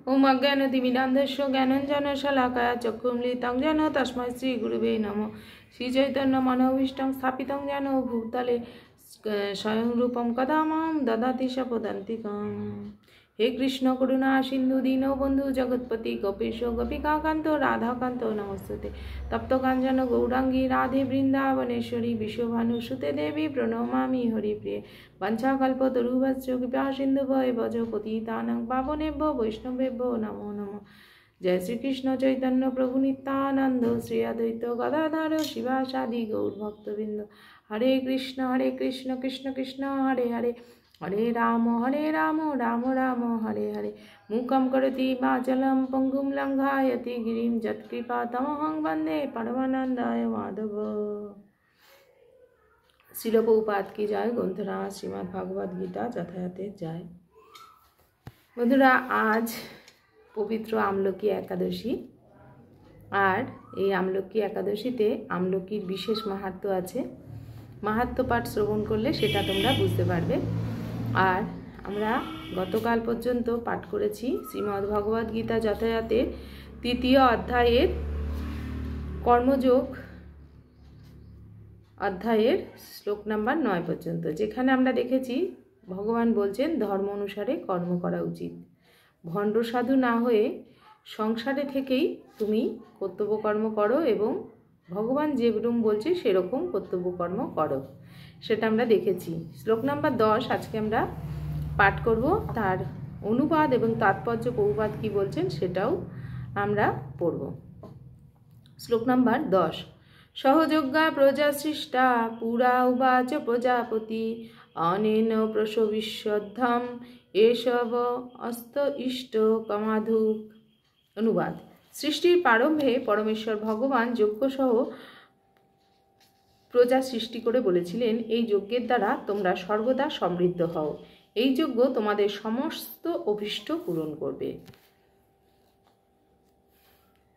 ओम अज्ञानतिमिरान्धस्य ज्ञानाञ्जनशलाकया चक्षुरुन्मिलितं येन तस्मै श्रीगुरुवे नमः। श्रीचैतन्यमनोभीष्टं स्थापितं येन भूतले स्वयं रूपं कदा मां ददाति स्वपदान्तिकम्। हे कृष्ण करुणा सिन्धु दीनबन्धु जगत्पति गोपेश गोपिकान्तो राधाकान्तो नमस्ते। तप्त काञ्चन गौरांगी राधे वृन्दावनेश्वरी विश्वभानुसुते देवी प्रणमामि हरिप्रिये। वंशाकल्पतरुभ्यश्च कृपा सिन्धुभ्येव च पतितानां पावनेभ्यो वैष्णवेभ्यो नमो नमः। जय श्री कृष्ण चैतन्य प्रभु नित्यानंद श्री अद्वैत गदाधर शिवासादि गौर भक्तवृंद। हरे कृष्ण कृष्ण कृष्ण हरे हरे, हरे राम राम राम हरे हरे। मूकं करोति वाचालं पंगुं लंघयति गिरिं यत्कृपातमहं वन्दे परमानन्दाय माधव। श्रील प्रभुपाद की जय। ग्रंथरा श्रीमद् भागवत गीता যথাযথে जय। বন্ধুরা, আজ পবিত্র আমলকি একাদশী, আর এই আমলকি একাদশীতে আমলকির বিশেষ মাহাত্ম্য আছে। মাহাত্ম্য পাঠ শ্রবণ করলে সেটা তোমরা বুঝতে পারবে। আর আমরা গতকাল পর্যন্ত পাঠ করেছি শ্রীমদ্ ভগবদ গীতা যথাযথের তৃতীয় অধ্যায়ের কর্মযোগ অধ্যায়ের শ্লোক নাম্বার 9 পর্যন্ত, যেখানে আমরা দেখেছি ভগবান বলছেন ধর্ম অনুসারে কর্ম করা উচিত। ভণ্ড সাধু না হয়ে সংসারে থেকেই তুমি কর্তব্যকর্ম করো এবং ভগবান যেরকম বলছে সেরকম কর্তব্যকর্ম করো, সেটা আমরা দেখেছি। শ্লোক নাম্বার 10 আজকে আমরা পাঠ করব। তার অনুবাদ এবং তাৎপর্য প্রভুপাদ কি বলছেন সেটাও আমরা পড়ব। শ্লোক নাম্বার 10। সহযোগ্যা প্রজা সৃষ্টা পুরা উবাচ প্রজাপতি অনেন প্রসবিষ্যদ্ধম এসব অস্ত ইষ্ট কামাধুক। অনুবাদ। সৃষ্টির প্রারম্ভে পরমেশ্বর ভগবান যজ্ঞসহ প্রজা সৃষ্টি করে বলেছিলেন, এই যজ্ঞের দ্বারা তোমরা সর্বদা সমৃদ্ধ হও। এই যজ্ঞ তোমাদের সমস্ত অভীষ্ট পূরণ করবে।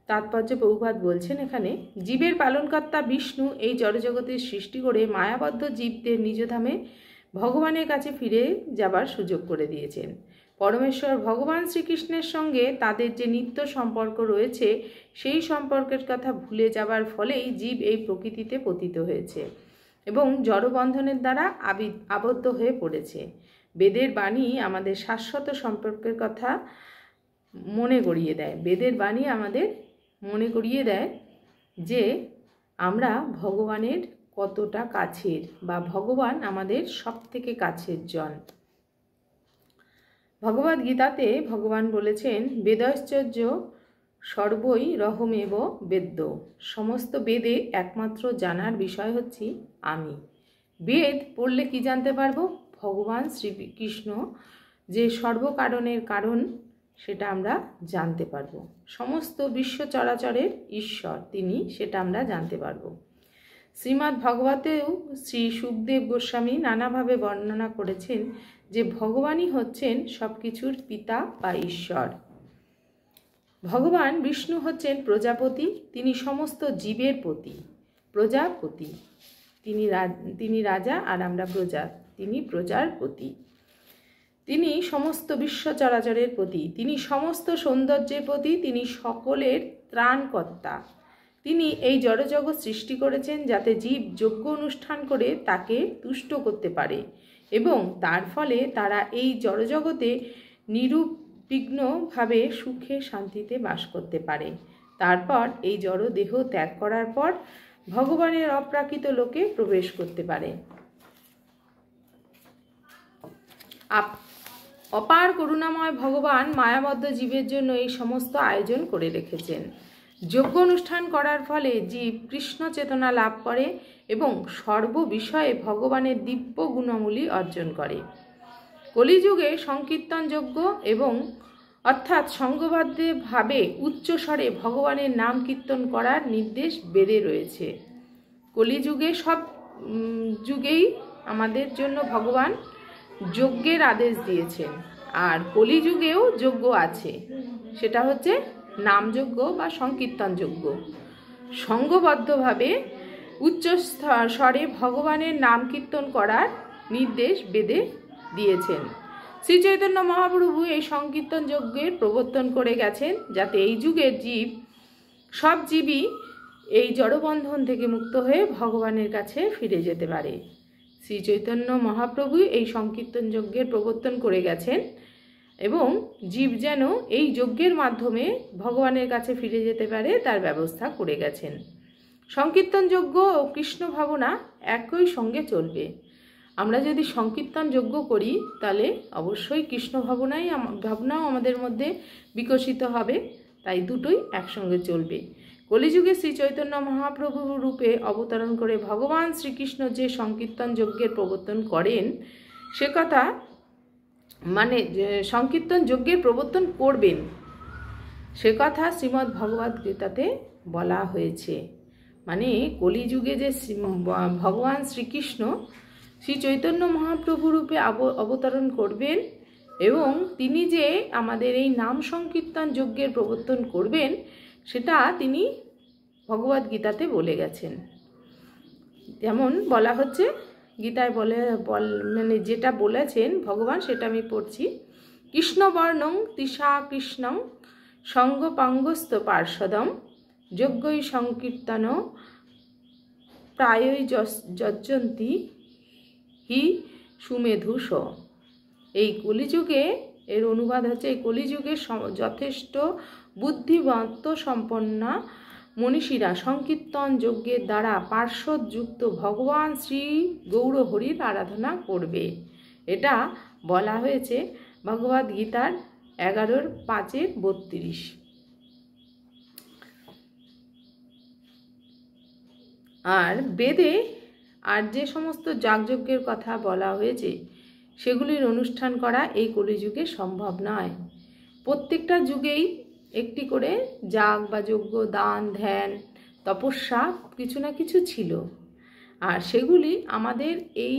তাৎপর্য প্রভুপাদ বলছেন এখানে, জীবের পালনকর্তা বিষ্ণু এই জড়জগতের সৃষ্টি করে মায়াবদ্ধ জীবদের নিজধামে ভগবানের কাছে ফিরে যাবার সুযোগ করে দিয়েছেন। পরমেশ্বর ভগবান শ্রীকৃষ্ণের সঙ্গে তাদের যে নিত্য সম্পর্ক রয়েছে, সেই সম্পর্কের কথা ভুলে যাবার ফলেই জীব এই প্রকৃতিতে পতিত হয়েছে এবং জড়বন্ধনের দ্বারা আবদ্ধ হয়ে পড়েছে। বেদের বাণী আমাদের শাশ্বত সম্পর্কের কথা মনে করিয়ে দেয়। বেদের বাণী আমাদের মনে করিয়ে দেয় যে আমরা ভগবানের কতটা কাছের, বা ভগবান আমাদের সব থেকে কাছের জন। ভগবদ গীতাতে ভগবান বলেছেন, বেদশ্চর্য সর্বই রহমেব বেদ্য। সমস্ত বেদে একমাত্র জানার বিষয় হচ্ছি আমি। বেদ পড়লে কি জানতে পারবো? ভগবান শ্রীকৃষ্ণ যে সর্বকারণের কারণ সেটা আমরা জানতে পারবো। সমস্ত বিশ্ব চরাচরের ঈশ্বর তিনি, সেটা আমরা জানতে পারবো। শ্রীমদ্ ভাগবতেও শ্রী সুখদেব গোস্বামী নানাভাবে বর্ণনা করেছেন যে ভগবানই হচ্ছেন সব কিছুর পিতা বা ঈশ্বর। ভগবান বিষ্ণু হচ্ছেন প্রজাপতি, তিনি সমস্ত জীবের পতি। প্রজাপতি তিনি রাজা আর আমরা প্রজা, তিনি প্রজার পতি। তিনি সমস্ত বিশ্ব চরাচরের পতি, তিনি সমস্ত সৌন্দর্যের পতি, তিনি সকলের ত্রাণকর্তা। তিনি এই জড়জগৎ সৃষ্টি করেছেন যাতে জীব যজ্ঞ অনুষ্ঠান করে তাকে তুষ্ট করতে পারে এবং তার ফলে তারা এই জড়জগতে নিরুবিঘ্নভাবে সুখে শান্তিতে বাস করতে পারে। তারপর এই জড় দেহ ত্যাগ করার পর ভগবানের অপ্রাকৃত লোকে প্রবেশ করতে পারে। অপার করুণাময় ভগবান মায়াবদ্ধ জীবের জন্য এই সমস্ত আয়োজন করে রেখেছেন। যজ্ঞ অনুষ্ঠান করার ফলে জীব কৃষ্ণ চেতনা লাভ করে এবং সর্ববিষয়ে ভগবানের দিব্য গুণাবলী অর্জন করে। কলিযুগে সংকীর্তন যজ্ঞ এবং অর্থাৎ সংঘবদ্ধভাবে উচ্চস্বরে ভগবানের নাম কীর্তন করার নির্দেশ বেদে রয়েছে। কলিযুগে সব যুগেই আমাদের জন্য ভগবান যজ্ঞের আদেশ দিয়েছেন, আর কলিযুগেও যজ্ঞ আছে, সেটা হচ্ছে নামযজ্ঞ বা সংকীর্তন যজ্ঞ। সংঘবদ্ধভাবে উচ্চ স্বরে ভগবানের নাম কীর্তন করার নির্দেশ বেদে দিয়েছেন। শ্রী চৈতন্য মহাপ্রভু এই সংকীর্তন যজ্ঞের প্রবর্তন করে গেছেন, যাতে এই যুগের সব জীবই এই জড়বন্ধন থেকে মুক্ত হয়ে ভগবানের কাছে ফিরে যেতে পারে। শ্রী চৈতন্য মহাপ্রভু এই সংকীর্তন যজ্ঞের প্রবর্তন করে গেছেন এবং জীব যেন এই যজ্ঞের মাধ্যমে ভগবানের কাছে ফিরে যেতে পারে তার ব্যবস্থা করে গেছেন। সংকীর্তন যজ্ঞ ও কৃষ্ণ ভাবনা একই সঙ্গে চলবে। আমরা যদি সংকীর্তন যজ্ঞ করি তাহলে অবশ্যই কৃষ্ণ ভাবনাও আমাদের মধ্যে বিকশিত হবে, তাই দুটোই একসঙ্গে চলবে। কলিযুগে শ্রী চৈতন্য মহাপ্রভু রূপে অবতরণ করে ভগবান শ্রীকৃষ্ণ যে সংকীর্তন যজ্ঞের প্রবর্তন করেন সে কথা সংকীর্তন যজ্ঞের প্রবর্তন করবেন সে কথা শ্রীমদ্ ভগবদ গীতাতে বলা হয়েছে। কলিযুগে যে ভগবান শ্রীকৃষ্ণ শ্রী চৈতন্য মহাপ্রভু রূপে অবতরণ করবেন এবং তিনি যে আমাদের এই নাম সংকীর্তন যজ্ঞের প্রবর্তন করবেন সেটা তিনি ভগবদ গীতাতে বলে গেছেন। যেমন বলা হচ্ছে গীতায় যেটা বলেছেন ভগবান সেটা আমি পড়ছি। কৃষ্ণবর্ণং তিসা কৃষ্ণং সঙ্গপাঙ্গস্থ পার্শ্বদম যজ্ঞই সংকীর্তন প্রায়ই যজ্জন্তি হি সুমেধুষ। এই কলিযুগে এর অনুবাদ হচ্ছে, এই কলিযুগে যথেষ্ট বুদ্ধিমত্ত সম্পন্না মনীষীরা সংকীর্তন যজ্ঞের দ্বারা পার্শ্বযুক্ত ভগবান শ্রী গৌরহরির আরাধনা করবে। এটা বলা হয়েছে ভগবদ গীতার 11:5-32। আর বেদে আর যে সমস্ত যাগযজ্ঞের কথা বলা হয়েছে সেগুলির অনুষ্ঠান করা এই কলিযুগে সম্ভব নয়। প্রত্যেকটা যুগেই একটি করে যাগ বা যজ্ঞ, দান, ধ্যান, তপস্যা কিছু না কিছু ছিল, আর সেগুলি আমাদের এই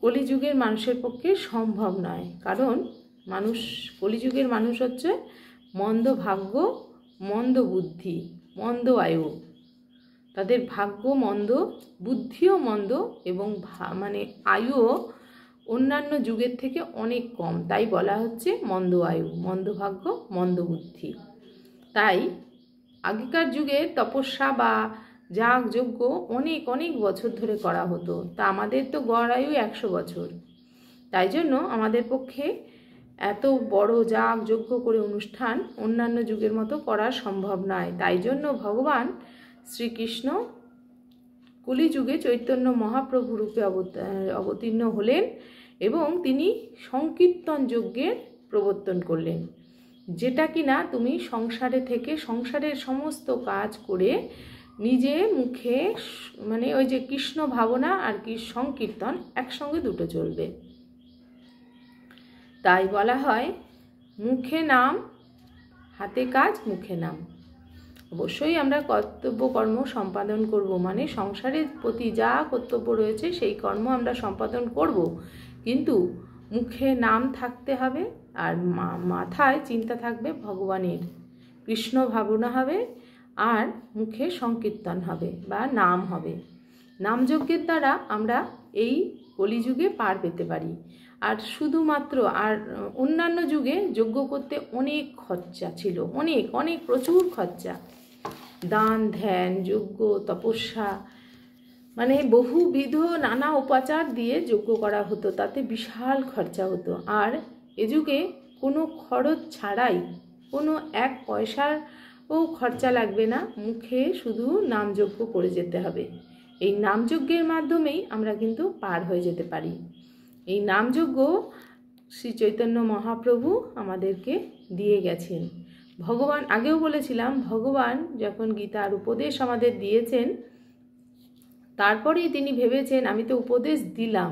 কলিযুগের মানুষের পক্ষে সম্ভব নয়। কারণ কলিযুগের মানুষ হচ্ছে মন্দ ভাগ্য, মন্দ বুদ্ধি, মন্দ আয়ু। তাদের ভাগ্য মন্দ, বুদ্ধিও মন্দ এবং আয়ুও অন্যান্য যুগের থেকে অনেক কম, তাই বলা হচ্ছে মন্দ আয়ু, মন্দ ভাগ্য, মন্দ বুদ্ধি। তাই আগেকার যুগে তপস্যা বা যাগ যজ্ঞ অনেক অনেক বছর ধরে করা হতো। তা আমাদের তো গড় আয়ু 100 বছর, তাই জন্য আমাদের পক্ষে এত বড় যাগ যজ্ঞ করে অনুষ্ঠান অন্যান্য যুগের মতো করা সম্ভব নয়। তাই জন্য ভগবান শ্রীকৃষ্ণ কলিযুগে চৈতন্য মহাপ্রভু রূপে অবতীর্ণ হলেন এবং তিনি সংকীর্তন যজ্ঞের প্রবর্তন করলেন, যেটা কিনা তুমি সংসারে থেকে সংসারের সমস্ত কাজ করে নিজে মুখে ওই যে কৃষ্ণ ভাবনা আর কি সংকীর্তন একসঙ্গে দুটো চলবে। তাই বলা হয় মুখে নাম, হাতে কাজ, মুখে নাম। অবশ্যই আমরা কর্তব্য কর্ম সম্পাদন করব, সংসারের প্রতি যা কর্তব্য রয়েছে সেই কর্ম আমরা সম্পাদন করব, কিন্তু মুখে নাম থাকতে হবে আর মাথায় চিন্তা থাকবে ভগবানের, কৃষ্ণ ভাবনা হবে আর মুখে সংকীর্তন হবে বা নাম হবে। নামযজ্ঞের দ্বারা আমরা এই কলিযুগে পার পেতে পারি। আর শুধুমাত্র অন্যান্য যুগে যজ্ঞ করতে অনেক খরচা ছিল, অনেক প্রচুর খরচা। দান, ধ্যান, যজ্ঞ, তপস্যা বহুবিধ নানা উপাচার দিয়ে যজ্ঞ করা হতো, তাতে বিশাল খরচা হতো। আর এ যুগে কোনো খরচ ছাড়াই, কোনো 1 পয়সারও খরচা লাগবে না, মুখে শুধু নামযজ্ঞ করে যেতে হবে। এই নামযজ্ঞের মাধ্যমেই আমরা কিন্তু পার হয়ে যেতে পারি। এই নামযজ্ঞ শ্রী চৈতন্য মহাপ্রভু আমাদেরকে দিয়ে গেছেন। ভগবান, আগেও বলেছিলাম, ভগবান যখন গীতার উপদেশ আমাদের দিয়েছেন তারপরেই তিনি ভেবেছেন আমি তো উপদেশ দিলাম,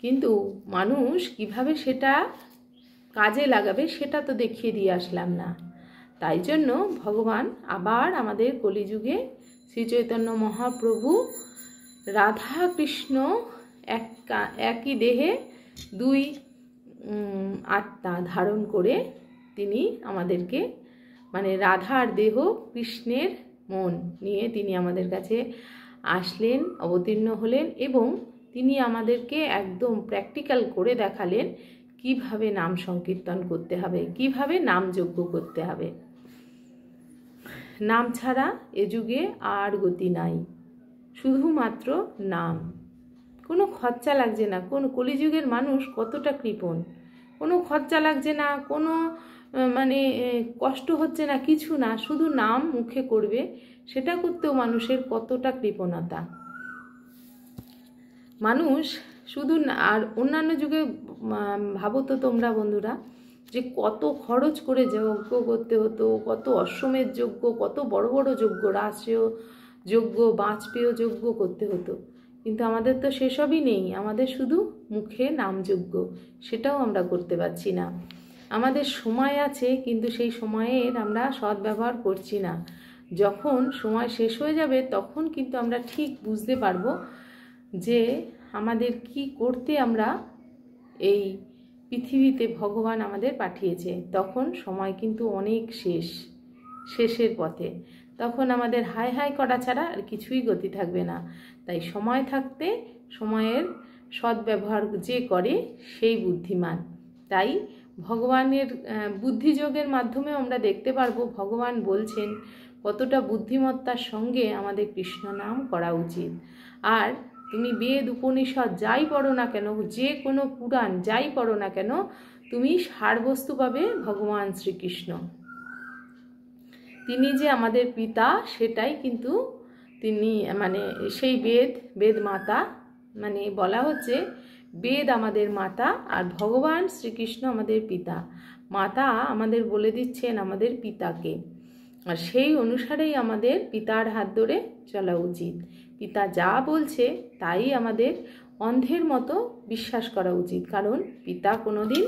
কিন্তু মানুষ কিভাবে সেটা কাজে লাগাবে সেটা তো দেখিয়ে দিয়ে আসলাম না। তাই জন্য ভগবান আবার আমাদের কলিযুগে শ্রী চৈতন্য মহাপ্রভু রাধা কৃষ্ণ একই দেহে 2 আত্মা ধারণ করে তিনি আমাদেরকে রাধার দেহ কৃষ্ণের মন নিয়ে তিনি আমাদের কাছে আসলেন, অবতীর্ণ হলেন এবং তিনি আমাদেরকে একদম প্র্যাকটিক্যাল করে দেখালেন কিভাবে নাম সংকীর্তন করতে হবে, কিভাবে নাম যজ্ঞ করতে হবে। নাম ছাড়া এ যুগে আর গতি নাই, শুধুমাত্র নাম। কোনো খরচা লাগছে না। কোন কলিযুগের মানুষ কতটা কৃপণ, কোনো খরচা লাগছে না, কোনো কষ্ট হচ্ছে না, কিছু না, শুধু নাম মুখে করবে, সেটা করতেও মানুষের কতটা কৃপণতা। মানুষ শুধু আর অন্যান্য যুগে ভাবো তো তোমরা বন্ধুরা, যে কত খরচ করে যজ্ঞ করতে হতো, কত অশ্বমেধ যজ্ঞ, কত বড় বড় যজ্ঞ, রাষ্ট্রীয় যজ্ঞ, বাজপেয় যজ্ঞ করতে হতো। কিন্তু আমাদের তো সেসবই নেই, আমাদের শুধু মুখে নাম যজ্ঞ, সেটাও আমরা করতে পারছি না। আমাদের সময় আছে, কিন্তু সেই সময়ের আমরা সদ্ব্যবহার করছি না। যখন সময় শেষ হয়ে যাবে তখন কিন্তু আমরা ঠিক বুঝতে পারবো যে আমাদের কি করতে আমরা এই পৃথিবীতে ভগবান আমাদের পাঠিয়েছে। তখন সময় কিন্তু অনেক শেষের পথে, তখন আমাদের হাই হাই করা ছাড়া আর কিছুই গতি থাকবে না। তাই সময় থাকতে সময়ের সদ্ব্যবহার যে করে সেই বুদ্ধিমান। তাই ভগবানের বুদ্ধিযোগের মাধ্যমে আমরা দেখতে পারবো ভগবান বলছেন কতটা বুদ্ধিমত্তার সঙ্গে আমাদের কৃষ্ণ নাম করা উচিত। আর তুমি বেদ উপনিষদ যাই পড়ো না কেন, যে কোনো পুরাণ যাই পড়ো না কেন, তুমি সারবস্তু পাবে ভগবান শ্রীকৃষ্ণ। তিনি যে আমাদের পিতা সেটাই কিন্তু তিনি সেই বেদ মাতা, বলা হচ্ছে বেদ আমাদের মাতা আর ভগবান শ্রীকৃষ্ণ আমাদের পিতা। মাতা আমাদের বলে দিচ্ছেন আমাদের পিতাকে, আর সেই অনুসারেই আমাদের পিতার হাত ধরে চলা উচিত। পিতা যা বলছে তাই আমাদের অন্ধের মতো বিশ্বাস করা উচিত, কারণ পিতা কোনোদিন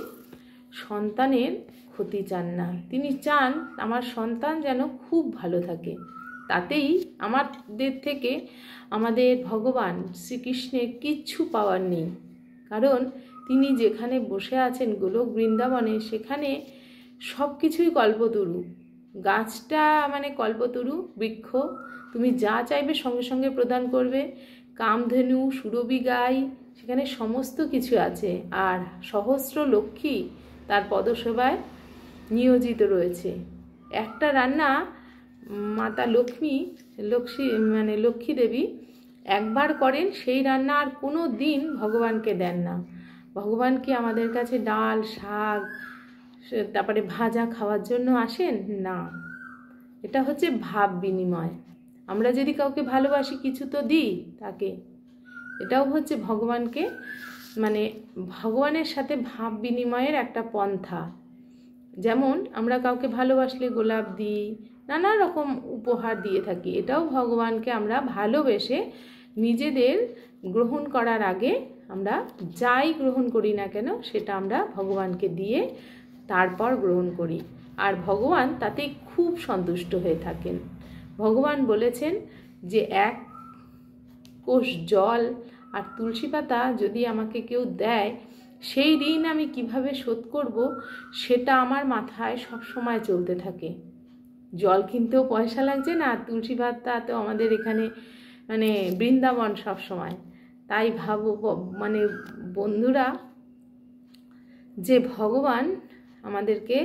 সন্তানের ক্ষতি চান না। তিনি চান আমার সন্তান যেন খুব ভালো থাকে। তাতেই আমাদের থেকে আমাদের ভগবান শ্রীকৃষ্ণের কিচ্ছু পাওয়ার নেই, কারণ তিনি যেখানে বসে আছেন গোলক বৃন্দাবনে, সেখানে সব কিছুই কল্পতরু। গাছটা কল্পতরু বৃক্ষ, তুমি যা চাইবে সঙ্গে সঙ্গে প্রদান করবে। কামধেনু, সুরভি গাই, সেখানে সমস্ত কিছু আছে। আর সহস্র লক্ষ্মী তার পদসেবায় নিয়োজিত রয়েছে। একটা রান্না মাতা লক্ষ্মী দেবী একবার করেন, সেই রান্না আর কোনো দিন ভগবানকে দেন না। ভগবান কি আমাদের কাছে ডাল, শাক, তারপরে ভাজা খাওয়ার জন্য আসেন? না, এটা হচ্ছে ভাব বিনিময়। আমরা যদি কাউকে ভালোবাসি কিছু তো দিই তাকে, এটাও হচ্ছে ভগবানকে ভগবানের সাথে ভাব বিনিময়ের একটা পন্থা। যেমন আমরা কাউকে ভালোবাসলে গোলাপ দিই, নানা রকম উপহার দিয়ে থাকি, এটাও ভগবানকে আমরা ভালোবেসে নিজেদের গ্রহণ করার আগে আমরা যাই গ্রহণ করি না কেন সেটা আমরা ভগবানকে দিয়ে তারপর গ্রহণ করি, আর ভগবান তাতে খুব সন্তুষ্ট হয়ে থাকেন। ভগবান বলেছেন যে এক কোষ জল আর তুলসী পাতা যদি আমাকে কেউ দেয়, সেই ঋণ আমি কিভাবে শোধ করব সেটা আমার মাথায় সব সময় চলতে থাকে। জল কিনতেও পয়সা লাগছে না, আর তুলসী পাতা তো আমাদের এখানে বৃন্দাবন সব সময়। তাই ভাবো বন্ধুরা, যে ভগবান আমাদেরকে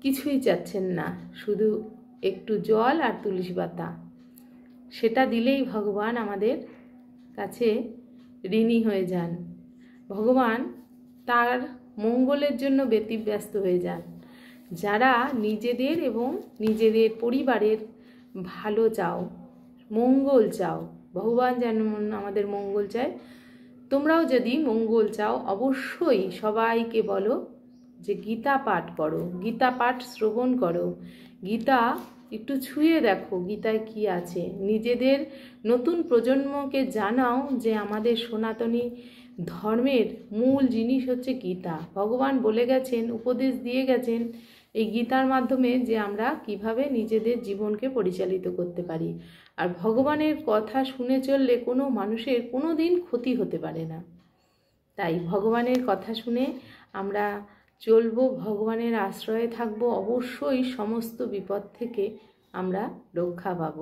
কিছুই চাচ্ছেন না, শুধু একটু জল আর তুলসী পাতা, সেটা দিলেই ভগবান আমাদের কাছে ঋণী হয়ে যান। ভগবান তার মঙ্গলের জন্য ব্যতিব্যস্ত হয়ে যান। যারা নিজেদের এবং নিজেদের পরিবারের ভালো চাও, মঙ্গল চাও, ভগবান যেন আমাদের মঙ্গল চায়। তোমরাও যদি মঙ্গল চাও, অবশ্যই সবাইকে বলো যে গীতা পাঠ করো, গীতা পাঠ শ্রবণ করো, গীতা একটু ছুঁয়ে দেখো গীতায় কি আছে। নিজেদের নতুন প্রজন্মকে জানাও যে আমাদের সনাতনী ধর্মের মূল জিনিস হচ্ছে গীতা। ভগবান বলে গেছেন, উপদেশ দিয়ে গেছেন এই গীতার মাধ্যমে যে আমরা কিভাবে নিজেদের জীবনকে পরিচালিত করতে পারি। আর ভগবানের কথা শুনে চললে কোনো মানুষের কোনো দিন ক্ষতি হতে পারে না। তাই ভগবানের কথা শুনে আমরা চলবো, ভগবানের আশ্রয়ে থাকবো, অবশ্যই সমস্ত বিপদ থেকে আমরা রক্ষা পাব।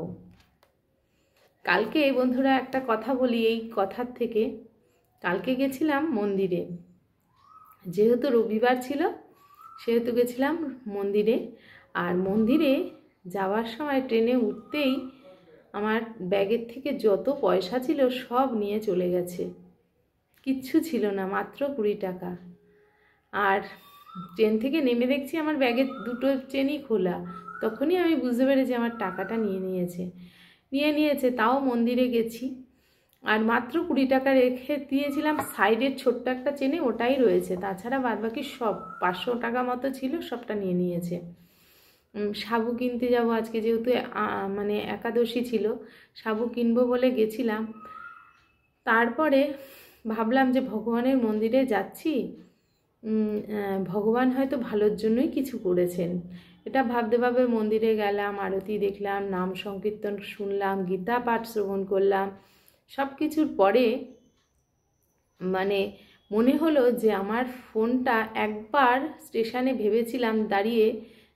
কালকে বন্ধুরা একটা কথা বলি এই কথার থেকে। কালকে গেছিলাম মন্দিরে, যেহেতু রবিবার ছিল সেহেতু গেছিলাম মন্দিরে। আর মন্দিরে যাওয়ার সময় ট্রেনে উঠতেই আমার ব্যাগের থেকে যত পয়সা ছিল সব নিয়ে চলে গেছে, কিচ্ছু ছিল না, মাত্র 20 টাকা। আর ট্রেন থেকে নেমে দেখছি আমার ব্যাগের দুটো চেনই খোলা। তখনই আমি বুঝতে পেরেছি আমার টাকাটা নিয়েছে। তাও মন্দিরে গেছি, আর মাত্র 20 টাকা রেখে দিয়েছিলাম সাইডের ছোট্ট একটা চেনে, ওটাই রয়েছে। তাছাড়া বাদবাকি সব 500 টাকা মতো ছিল, সবটা নিয়েছে। সাবু কিনতে যাব আজকে, যেহেতু মানে একাদশী ছিল, সাবু কিনবো বলে গেছিলাম। তারপরে ভাবলাম যে ভগবানের মন্দিরে যাচ্ছি, ভগবান হয়তো ভালোর জন্যই কিছু করেছেন, এটা ভাবতে ভাবে মন্দিরে গেলাম, আরতি দেখলাম, নাম সংকীর্তন শুনলাম, গীতা পাঠ শ্রবণ করলাম। সব কিছুর পরে মানে মনে হলো যে আমার ফোনটা একবার স্টেশনে ভেবেছিলাম দাঁড়িয়ে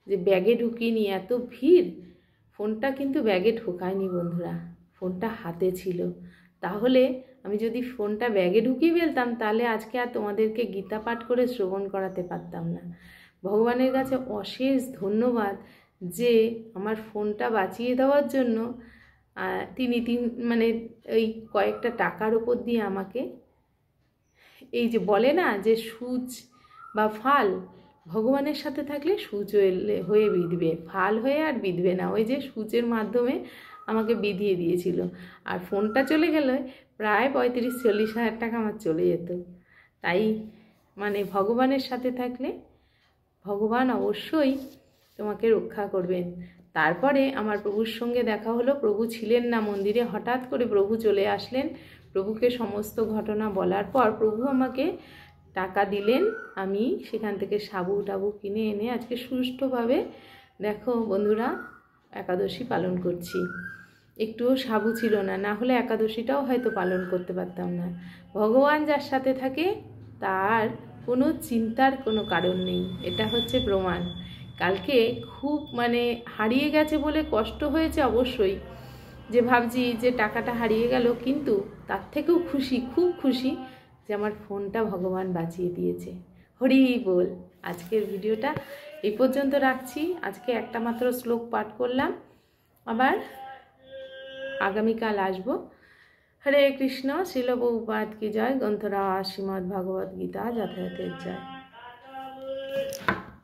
যে ব্যাগে ঢুকিয়ে নিয়ে, এত ভিড়, ফোনটা কিন্তু ব্যাগে ঢোকায়নি বন্ধুরা, ফোনটা হাতে ছিল। তাহলে আমি যদি ফোনটা ব্যাগে ঢুকিয়ে ফেলতাম তাহলে আজকে আর তোমাদেরকে গীতা পাঠ করে শ্রবণ করাতে পারতাম না। ভগবানের কাছে অশেষ ধন্যবাদ যে আমার ফোনটা বাঁচিয়ে দেওয়ার জন্য তিনি মানে ওই কয়েকটা টাকার ওপর দিয়ে আমাকে, এই যে বলে না যে সূচ বা ফাল, ভগবানের সাথে থাকলে সূচ হয়ে বিঁধবে, ফাল হয়ে আর বিঁধবে না, ওই যে সূচের মাধ্যমে আমাকে বিধিয়ে দিয়েছিল। আর ফোনটা চলে গেলে প্রায় 35-40 হাজার টাকা আমার চলে যেত। তাই মানে ভগবানের সাথে থাকলে ভগবান অবশ্যই তোমাকে রক্ষা করবেন। তারপরে আমার প্রভুর সঙ্গে দেখা হলো। প্রভু ছিলেন না মন্দিরে, হঠাৎ করে প্রভু চলে আসলেন। প্রভুকে সমস্ত ঘটনা বলার পর প্রভু আমাকে টাকা দিলেন, আমি সেখান থেকে সাবু টাবু কিনে এনে আজকে সুষ্ঠুভাবে, দেখো বন্ধুরা, একাদশী পালন করছি। একটুও সাবু ছিল না, না হলে একাদশীটাও হয়তো পালন করতে পারতাম না। ভগবান যার সাথে থাকে তার কোনো চিন্তার কোনো কারণ নেই, এটা হচ্ছে প্রমাণ। কালকে খুব মানে হারিয়ে গেছে বলে কষ্ট হয়েছে অবশ্যই, যে ভাবছি যে টাকাটা হারিয়ে গেল, কিন্তু তার থেকেও খুশি, খুব খুশি যে আমার ফোনটা ভগবান বাঁচিয়ে দিয়েছে। হরি বল। আজকের ভিডিওটা এই পর্যন্ত রাখছি। আজকে একটা মাত্র শ্লোক পাঠ করলাম, আবার আগামীকাল আসবো। হরে কৃষ্ণ। শ্রীল প্রভুপাদ কি জয়। গ্রন্থরাজ শ্রীমদ্ ভগবদ্গীতা যথাযথের জয়।